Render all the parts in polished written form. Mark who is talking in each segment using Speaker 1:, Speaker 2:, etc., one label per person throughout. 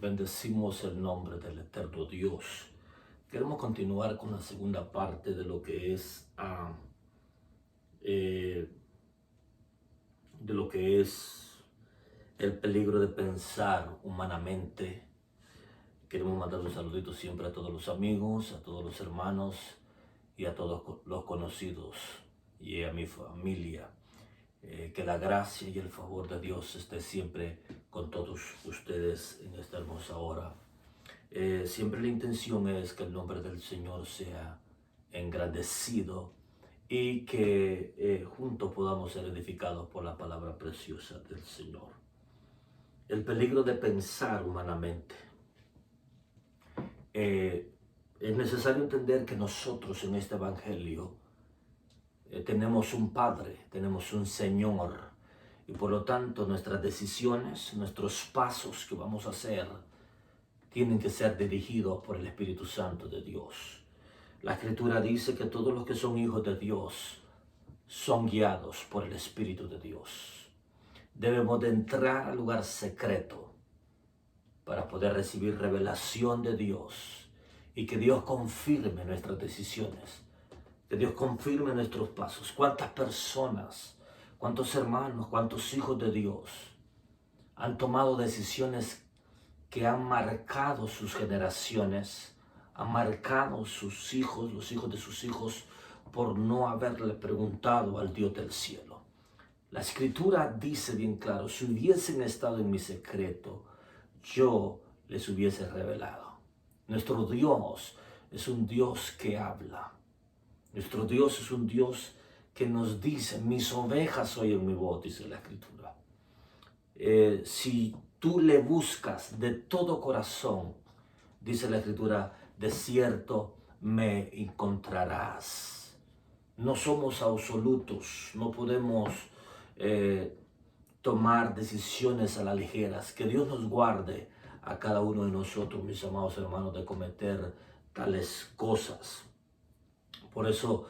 Speaker 1: Bendecimos el nombre del eterno Dios. Queremos continuar con la segunda parte de lo que es eh, el peligro de pensar humanamente. Queremos mandar un saludito siempre a todos los amigos, a todos los hermanos y a todos los conocidos y a mi familia. Que la gracia y el favor de Dios esté siempre con todos ustedes en esta hermosa hora. Siempre la intención es que el nombre del Señor sea engrandecido y que juntos podamos ser edificados por la palabra preciosa del Señor. El peligro de pensar humanamente. Es necesario entender que nosotros en este evangelio tenemos un Padre, tenemos un Señor, y por lo tanto nuestras decisiones, nuestros pasos que vamos a hacer, tienen que ser dirigidos por el Espíritu Santo de Dios. La Escritura dice que todos los que son hijos de Dios son guiados por el Espíritu de Dios. Debemos de entrar al lugar secreto para poder recibir revelación de Dios y que Dios confirme nuestras decisiones, que Dios confirme nuestros pasos. ¿Cuántas personas, cuántos hermanos, cuántos hijos de Dios han tomado decisiones que han marcado sus generaciones, han marcado sus hijos, los hijos de sus hijos, por no haberle preguntado al Dios del cielo? La Escritura dice bien claro: si hubiesen estado en mi secreto, yo les hubiese revelado. Nuestro Dios es un Dios que habla. Nuestro Dios es un Dios que nos dice: mis ovejas oyen mi voz, dice la Escritura. Si tú le buscas de todo corazón, dice la Escritura, de cierto me encontrarás. No somos absolutos, no podemos tomar decisiones a la ligera. Que Dios nos guarde a cada uno de nosotros, mis amados hermanos, de cometer tales cosas. Por eso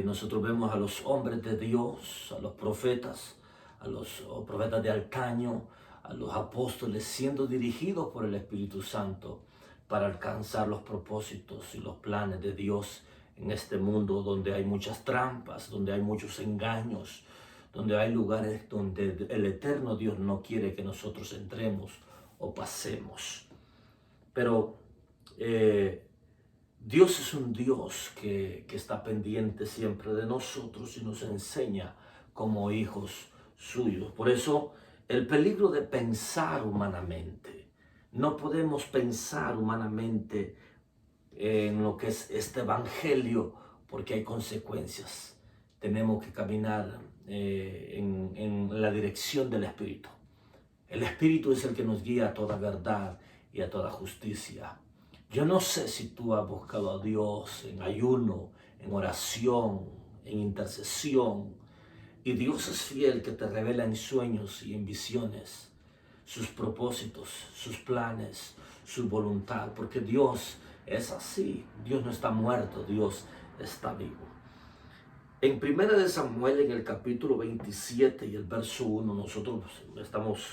Speaker 1: nosotros vemos a los hombres de Dios, a los profetas de antaño, a los apóstoles siendo dirigidos por el Espíritu Santo para alcanzar los propósitos y los planes de Dios en este mundo donde hay muchas trampas, donde hay muchos engaños, donde hay lugares donde el eterno Dios no quiere que nosotros entremos o pasemos. Pero Dios es un Dios que está pendiente siempre de nosotros y nos enseña como hijos suyos. Por eso, el peligro de pensar humanamente. No podemos pensar humanamente en lo que es este evangelio porque hay consecuencias. Tenemos que caminar en la dirección del Espíritu. El Espíritu es el que nos guía a toda verdad y a toda justicia. Yo no sé si tú has buscado a Dios en ayuno, en oración, en intercesión, y Dios es fiel que te revela en sueños y en visiones sus propósitos, sus planes, su voluntad, porque Dios es así. Dios no está muerto, Dios está vivo. En 1 de Samuel, en el capítulo 27 y el verso 1, nosotros estamos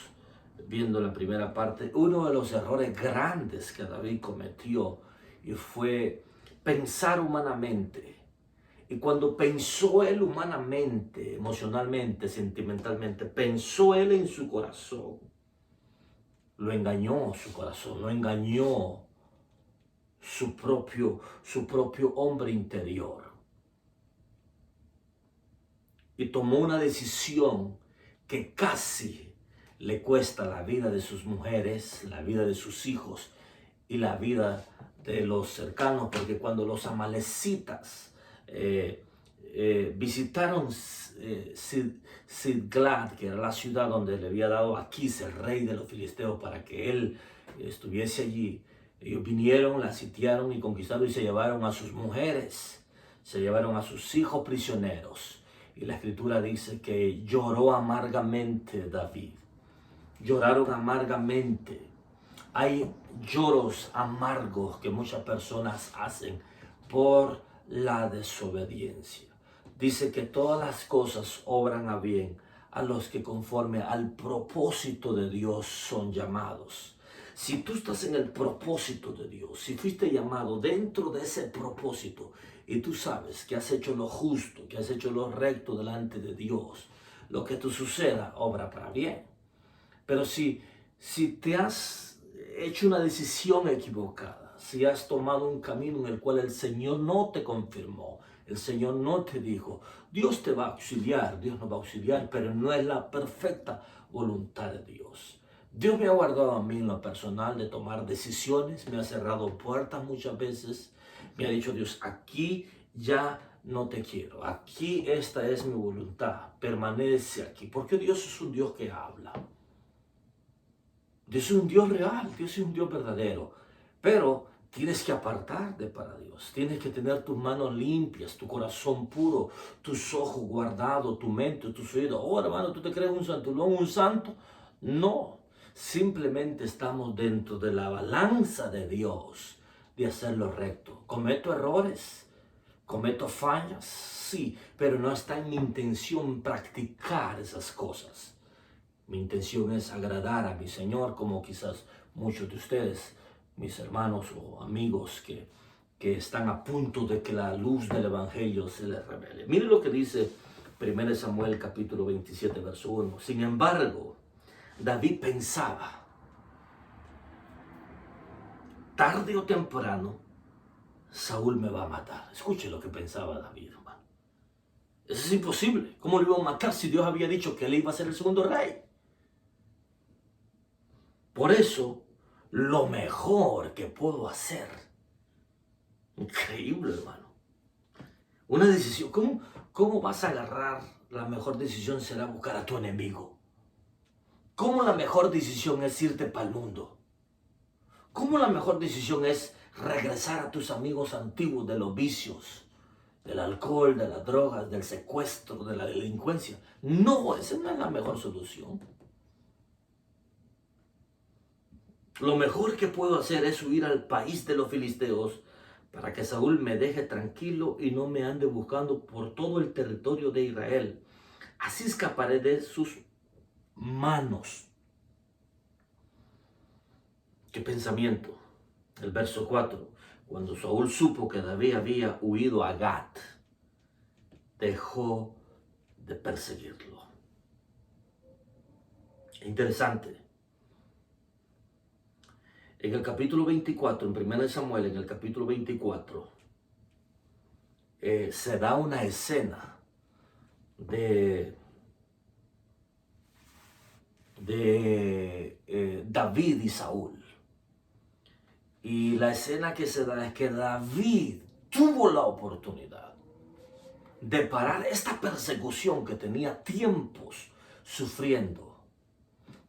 Speaker 1: viendo la primera parte, uno de los errores grandes que David cometió y fue pensar humanamente. Y cuando pensó él humanamente, emocionalmente, sentimentalmente, pensó él en su corazón, lo engañó su corazón, lo engañó su propio hombre interior. Y tomó una decisión que casi le cuesta la vida de sus mujeres, la vida de sus hijos y la vida de los cercanos, porque cuando los amalecitas visitaron Siglag, que era la ciudad donde le había dado a Aquis, el rey de los filisteos, para que él estuviese allí, ellos vinieron, la sitiaron y conquistaron y se llevaron a sus mujeres, se llevaron a sus hijos prisioneros. Y la Escritura dice que lloró amargamente David. Lloraron amargamente. Hay lloros amargos que muchas personas hacen por la desobediencia. Dice que todas las cosas obran a bien a los que conforme al propósito de Dios son llamados. Si tú estás en el propósito de Dios, si fuiste llamado dentro de ese propósito y tú sabes que has hecho lo justo, que has hecho lo recto delante de Dios, lo que te suceda obra para bien. Pero si te has hecho una decisión equivocada, si has tomado un camino en el cual el Señor no te confirmó, el Señor no te dijo, Dios te va a auxiliar, Dios nos va a auxiliar, pero no es la perfecta voluntad de Dios. Dios me ha guardado a mí en lo personal de tomar decisiones, me ha cerrado puertas muchas veces, me ha dicho Dios, aquí ya no te quiero, aquí esta es mi voluntad, permanece aquí, porque Dios es un Dios que habla. Dios es un Dios real, Dios es un Dios verdadero, pero tienes que apartarte para Dios, tienes que tener tus manos limpias, tu corazón puro, tus ojos guardados, tu mente, tus oídos. Oh, hermano, ¿tú te crees un santo? ¿No un santo? No, simplemente estamos dentro de la balanza de Dios de hacer lo recto. ¿Cometo errores? ¿Cometo fallas? Sí, pero no está en mi intención practicar esas cosas. Mi intención es agradar a mi Señor, como quizás muchos de ustedes, mis hermanos o amigos que están a punto de que la luz del Evangelio se les revele. Mire lo que dice 1 Samuel capítulo 27, verso 1. Sin embargo, David pensaba, tarde o temprano, Saúl me va a matar. Escuche lo que pensaba David, hermano. Eso es imposible. ¿Cómo lo iba a matar si Dios había dicho que él iba a ser el segundo rey? Por eso, lo mejor que puedo hacer, increíble, hermano, una decisión, ¿cómo vas a agarrar? La mejor decisión será buscar a tu enemigo. ¿Cómo la mejor decisión es irte para el mundo? ¿Cómo la mejor decisión es regresar a tus amigos antiguos de los vicios, del alcohol, de las drogas, del secuestro, de la delincuencia? No, esa no es la mejor solución. Lo mejor que puedo hacer es huir al país de los filisteos para que Saúl me deje tranquilo y no me ande buscando por todo el territorio de Israel. Así escaparé de sus manos. ¿Qué pensamiento? El verso 4. Cuando Saúl supo que David había huido a Gat, dejó de perseguirlo. Interesante. En el capítulo 24, en 1 Samuel, en el capítulo 24, se da una escena de David y Saúl. Y la escena que se da es que David tuvo la oportunidad de parar esta persecución que tenía tiempos sufriendo,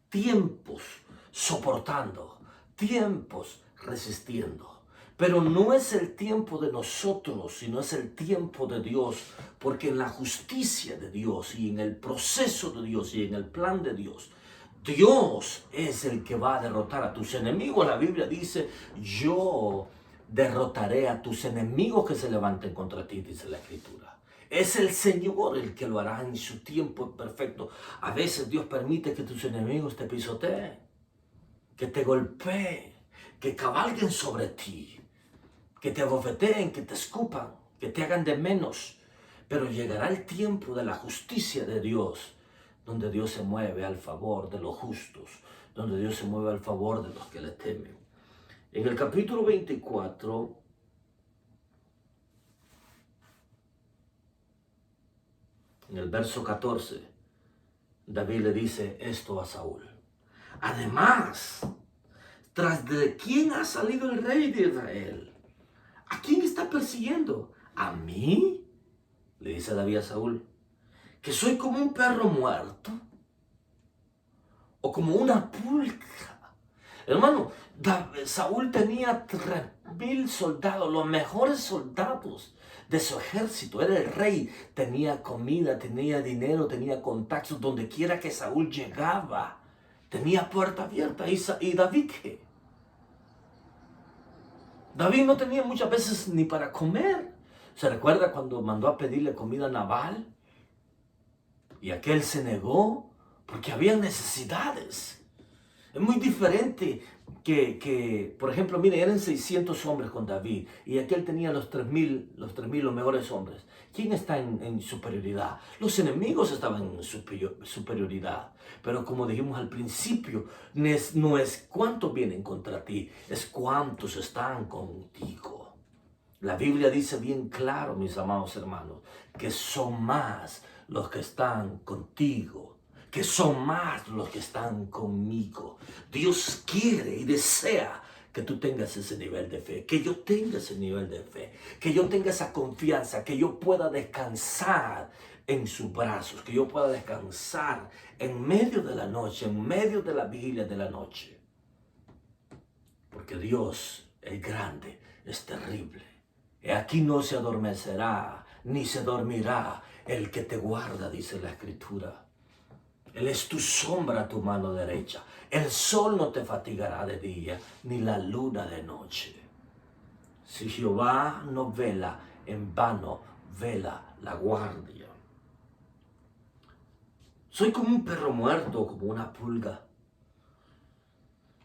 Speaker 1: tiempos soportando, tiempos resistiendo. Pero no es el tiempo de nosotros, sino es el tiempo de Dios, porque en la justicia de Dios y en el proceso de Dios y en el plan de Dios, Dios es el que va a derrotar a tus enemigos. La Biblia dice, yo derrotaré a tus enemigos que se levanten contra ti, dice la Escritura. Es el Señor el que lo hará en su tiempo perfecto. A veces Dios permite que tus enemigos te pisoteen, que te golpeen, que cabalguen sobre ti, que te abofeteen, que te escupan, que te hagan de menos. Pero llegará el tiempo de la justicia de Dios, donde Dios se mueve al favor de los justos, donde Dios se mueve al favor de los que le temen. En el capítulo 24, en el verso 14, David le dice esto a Saúl. Además, ¿tras de quién ha salido el rey de Israel? ¿A quién está persiguiendo? ¿A mí? Le dice David a Saúl. ¿Que soy como un perro muerto? ¿O como una pulga? Hermano, Saúl tenía 3,000 soldados, los mejores soldados de su ejército. Era el rey, tenía comida, tenía dinero, tenía contactos. Donde quiera que Saúl llegaba, tenía puerta abierta. ¿Y David qué? David no tenía muchas veces ni para comer. ¿Se recuerda cuando mandó a pedirle comida a Nabal? Y aquel se negó porque había necesidades. Es muy diferente por ejemplo, mire, eran 600 hombres con David y aquel tenía los 3.000, los mejores hombres. ¿Quién está en superioridad? Los enemigos estaban en superioridad. Pero como dijimos al principio, no es cuántos vienen contra ti, es cuántos están contigo. La Biblia dice bien claro, mis amados hermanos, que son más los que están contigo, que son más los que están conmigo. Dios quiere y desea que tú tengas ese nivel de fe, que yo tenga ese nivel de fe, que yo tenga esa confianza, que yo pueda descansar en sus brazos, que yo pueda descansar en medio de la noche, en medio de la vigilia de la noche. Porque Dios es grande, es terrible. Y aquí no se adormecerá, ni se dormirá el que te guarda, dice la Escritura. Él es tu sombra a tu mano derecha. El sol no te fatigará de día, ni la luna de noche. Si Jehová no vela, en vano vela la guardia. Soy como un perro muerto, como una pulga.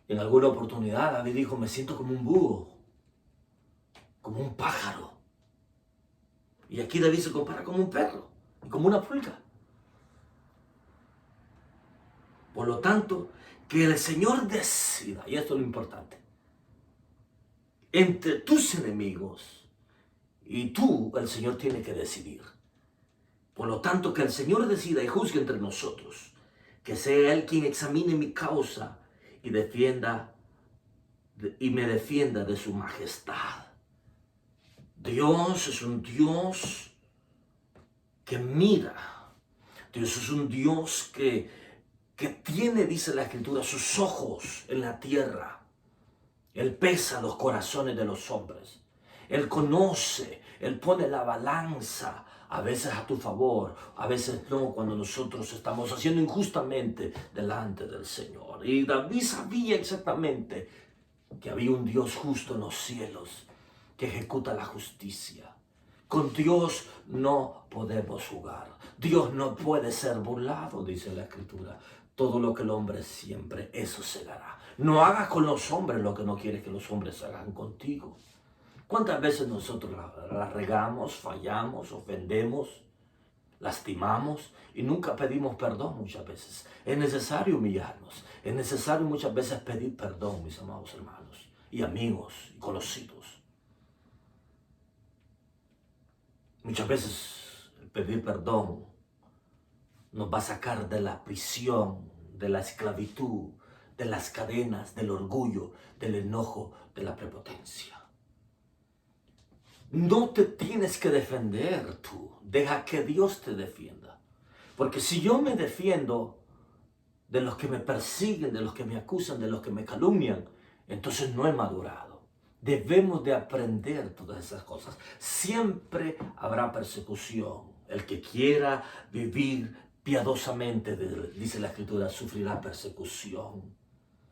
Speaker 1: En alguna oportunidad David dijo, me siento como un búho, como un pájaro. Y aquí David se compara como un perro y como una pulga. Por lo tanto, que el Señor decida, y esto es lo importante, entre tus enemigos y tú, el Señor tiene que decidir. Por lo tanto, que el Señor decida y juzgue entre nosotros, que sea Él quien examine mi causa y me defienda de su majestad. Dios es un Dios que mira. Dios es un Dios que tiene, dice la Escritura, sus ojos en la tierra. Él pesa los corazones de los hombres. Él conoce, Él pone la balanza, a veces a tu favor, a veces no, cuando nosotros estamos haciendo injustamente delante del Señor. Y David sabía exactamente que había un Dios justo en los cielos, que ejecuta la justicia. Con Dios no podemos jugar. Dios no puede ser burlado, dice la Escritura. Todo lo que el hombre siembre, eso segará. No hagas con los hombres lo que no quieres que los hombres hagan contigo. ¿Cuántas veces nosotros la regamos, fallamos, ofendemos, lastimamos y nunca pedimos perdón muchas veces? Es necesario humillarnos. Es necesario muchas veces pedir perdón, mis amados hermanos y amigos y conocidos. Muchas veces el pedir perdón nos va a sacar de la prisión, de la esclavitud, de las cadenas, del orgullo, del enojo, de la prepotencia. No te tienes que defender tú, deja que Dios te defienda. Porque si yo me defiendo de los que me persiguen, de los que me acusan, de los que me calumnian, entonces no he madurado. Debemos de aprender todas esas cosas. Siempre habrá persecución. El que quiera vivir piadosamente, dice la Escritura, sufrirá persecución.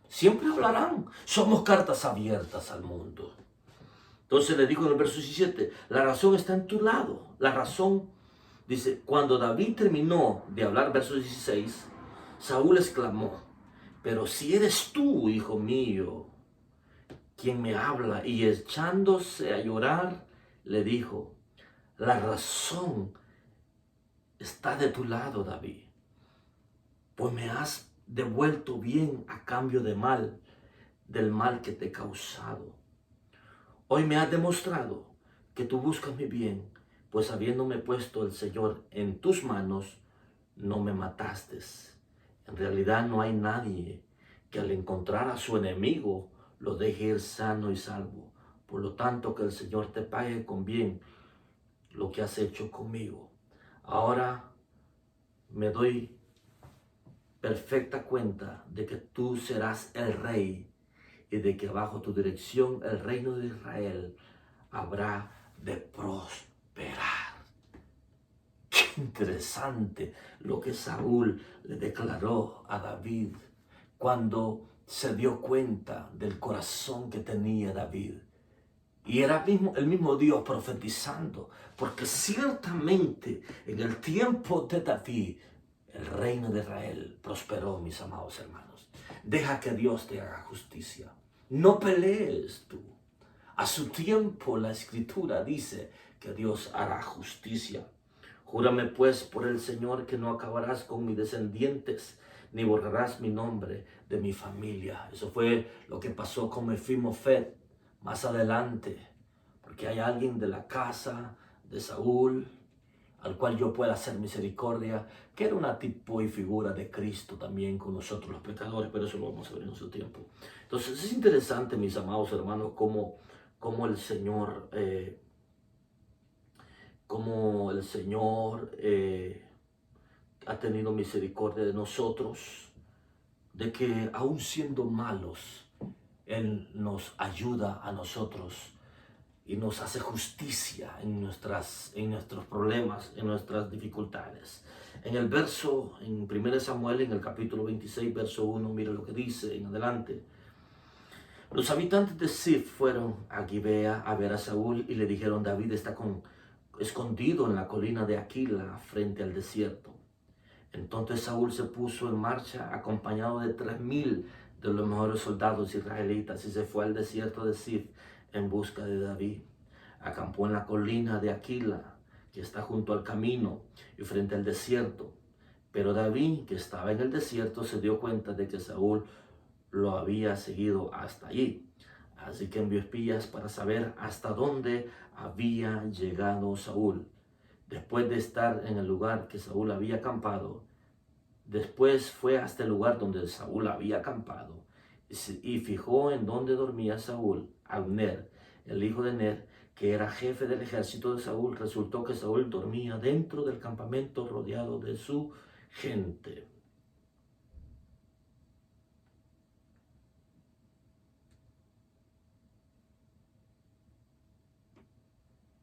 Speaker 1: Siempre hablarán. Somos cartas abiertas al mundo. Entonces le dijo en el verso 17, la razón está en tu lado. La razón, dice, cuando David terminó de hablar, verso 16, Saúl exclamó, pero si eres tú, hijo mío, quien me habla, y echándose a llorar, le dijo, la razón está de tu lado, David, pues me has devuelto bien a cambio de mal, del mal que te he causado. Hoy me has demostrado que tú buscas mi bien, pues habiéndome puesto el Señor en tus manos, no me mataste. En realidad no hay nadie que al encontrar a su enemigo lo deje ir sano y salvo. Por lo tanto, que el Señor te pague con bien lo que has hecho conmigo. Ahora me doy perfecta cuenta de que tú serás el rey y de que bajo tu dirección el reino de Israel habrá de prosperar. Qué interesante lo que Saúl le declaró a David cuando se dio cuenta del corazón que tenía David. Y era el mismo Dios profetizando, porque ciertamente en el tiempo de David el reino de Israel prosperó, mis amados hermanos. Deja que Dios te haga justicia. No pelees tú. A su tiempo la Escritura dice que Dios hará justicia. Júrame pues por el Señor que no acabarás con mis descendientes, ni borrarás mi nombre de mi familia. Eso fue lo que pasó con Mefiboseth más adelante, porque hay alguien de la casa de Saúl al cual yo pueda hacer misericordia, que era una tipo y figura de Cristo también con nosotros los pecadores, pero eso lo vamos a ver en su tiempo. Entonces es interesante, mis amados hermanos, cómo el Señor ha tenido misericordia de nosotros, de que aún siendo malos, Él nos ayuda a nosotros y nos hace justicia en nuestros problemas, en nuestras dificultades. En 1 Samuel, en el capítulo 26, verso 1, mira lo que dice en adelante. Los habitantes de Ziph fueron a Gibea a ver a Saúl y le dijeron: David está escondido en la colina de Aquila frente al desierto. Entonces Saúl se puso en marcha acompañado de 3,000 de los mejores soldados israelitas y se fue al desierto de Ziph en busca de David. Acampó en la colina de Aquila, que está junto al camino y frente al desierto. Pero David, que estaba en el desierto, se dio cuenta de que Saúl lo había seguido hasta allí. Así que envió espías para saber hasta dónde había llegado Saúl. Después de estar en el lugar que Saúl había acampado, después fue hasta el lugar donde Saúl había acampado y fijó en donde dormía Saúl. Abner, el hijo de Ner, que era jefe del ejército de Saúl, resultó que Saúl dormía dentro del campamento rodeado de su gente.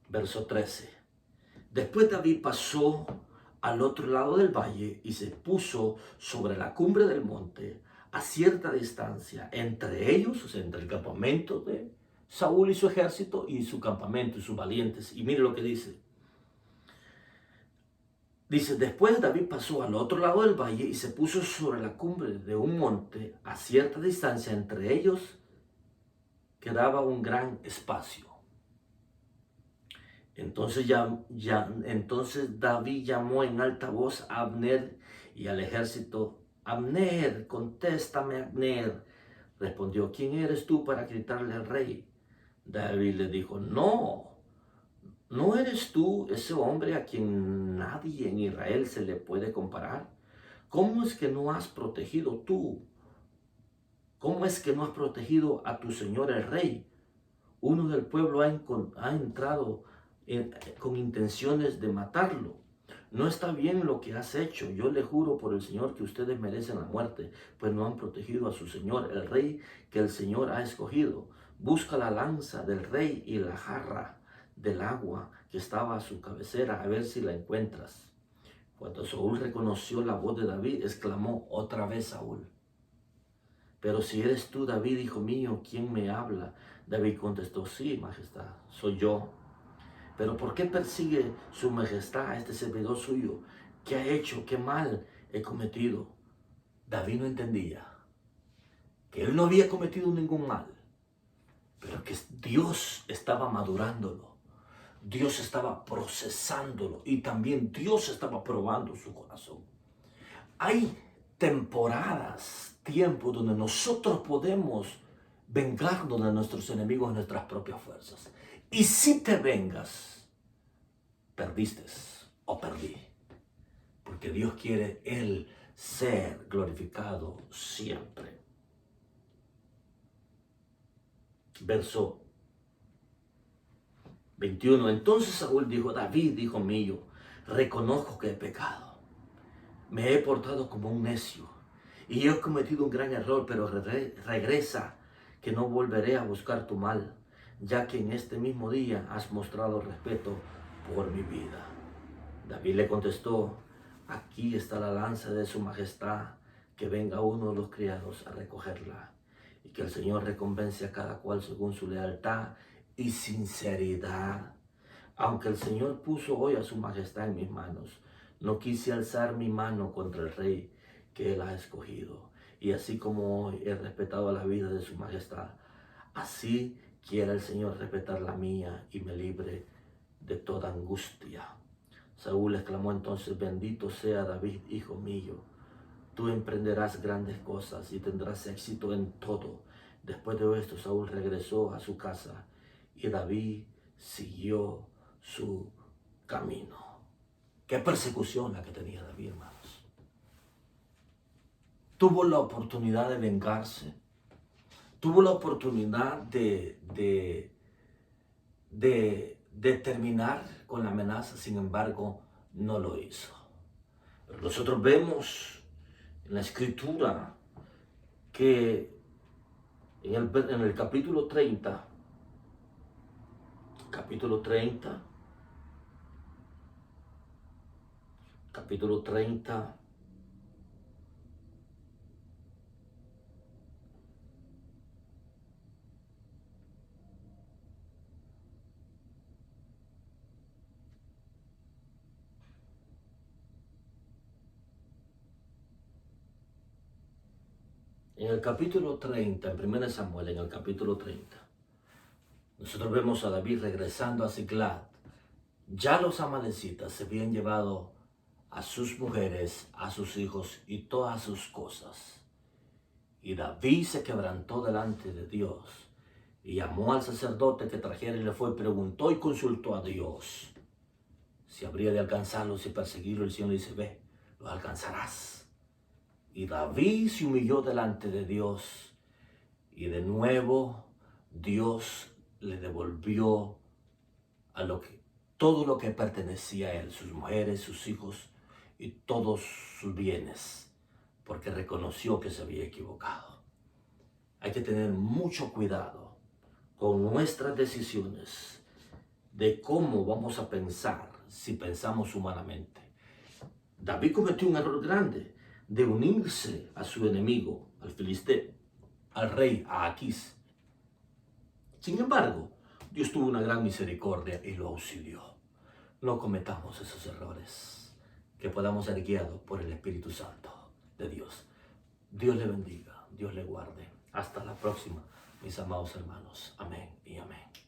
Speaker 1: Verso 13. Después David pasó al otro lado del valle y se puso sobre la cumbre del monte a cierta distancia entre ellos, o sea, entre el campamento de Saúl y su ejército y su campamento y sus valientes. Y mire lo que dice. Dice, después David pasó al otro lado del valle y se puso sobre la cumbre de un monte a cierta distancia. Entre ellos quedaba un gran espacio. Entonces David llamó en alta voz a Abner y al ejército. Abner, contéstame, Abner. Respondió, ¿quién eres tú para gritarle al rey? David le dijo, ¿no eres tú ese hombre a quien nadie en Israel se le puede comparar? ¿Cómo es que no has protegido tú? ¿Cómo es que no has protegido a tu señor el rey? Uno del pueblo ha entrado con intenciones de matarlo. No está bien lo que has hecho. Yo le juro por el Señor que ustedes merecen la muerte, pues no han protegido a su Señor, el rey que el Señor ha escogido. Busca la lanza del rey y la jarra del agua que estaba a su cabecera, a ver si la encuentras. Cuando Saúl reconoció la voz de David, exclamó otra vez Saúl: pero si eres tú, David, hijo mío, ¿quién me habla? David contestó, sí, majestad, soy yo. Pero ¿por qué persigue su majestad a este servidor suyo? ¿Qué ha hecho? ¿Qué mal he cometido? David no entendía que él no había cometido ningún mal, pero que Dios estaba madurándolo. Dios estaba procesándolo y también Dios estaba probando su corazón. Hay temporadas, tiempos donde nosotros podemos vengarnos de nuestros enemigos en nuestras propias fuerzas. Y si te vengas, perdiste o perdí. Porque Dios quiere Él ser glorificado siempre. Verso 21. Entonces Saúl dijo, David, hijo mío, reconozco que he pecado. Me he portado como un necio y he cometido un gran error, pero regresa, que no volveré a buscar tu mal, ya que en este mismo día has mostrado respeto por mi vida. David le contestó, aquí está la lanza de su majestad, que venga uno de los criados a recogerla, y que el Señor recompense a cada cual según su lealtad y sinceridad. Aunque el Señor puso hoy a su majestad en mis manos, no quise alzar mi mano contra el rey que él ha escogido. y así como he respetado la vida de su majestad, así quiera el Señor respetar la mía y me libre de toda angustia. Saúl exclamó entonces: bendito sea David, hijo mío. Tú emprenderás grandes cosas y tendrás éxito en todo. Después de esto, Saúl regresó a su casa y David siguió su camino. Qué persecución la que tenía David, hermanos. Tuvo la oportunidad de vengarse. Tuvo la oportunidad de terminar con la amenaza, sin embargo, no lo hizo. Pero nosotros vemos en la Escritura que en el capítulo 30, capítulo 30, en 1 Samuel, en el capítulo 30, nosotros vemos a David regresando a Ziklag. Ya los amalecitas se habían llevado a sus mujeres, a sus hijos y todas sus cosas. Y David se quebrantó delante de Dios y llamó al sacerdote que trajera y le fue, preguntó y consultó a Dios si habría de alcanzarlos y perseguirlos. El Señor le dice: ve, los alcanzarás. Y David se humilló delante de Dios y de nuevo Dios le devolvió todo lo que pertenecía a él, sus mujeres, sus hijos y todos sus bienes, porque reconoció que se había equivocado. Hay que tener mucho cuidado con nuestras decisiones de cómo vamos a pensar si pensamos humanamente. David cometió un error grande de unirse a su enemigo, al filisteo, al rey, a Aquís. Sin embargo, Dios tuvo una gran misericordia y lo auxilió. No cometamos esos errores, que podamos ser guiados por el Espíritu Santo de Dios. Dios le bendiga, Dios le guarde. Hasta la próxima, mis amados hermanos. Amén y amén.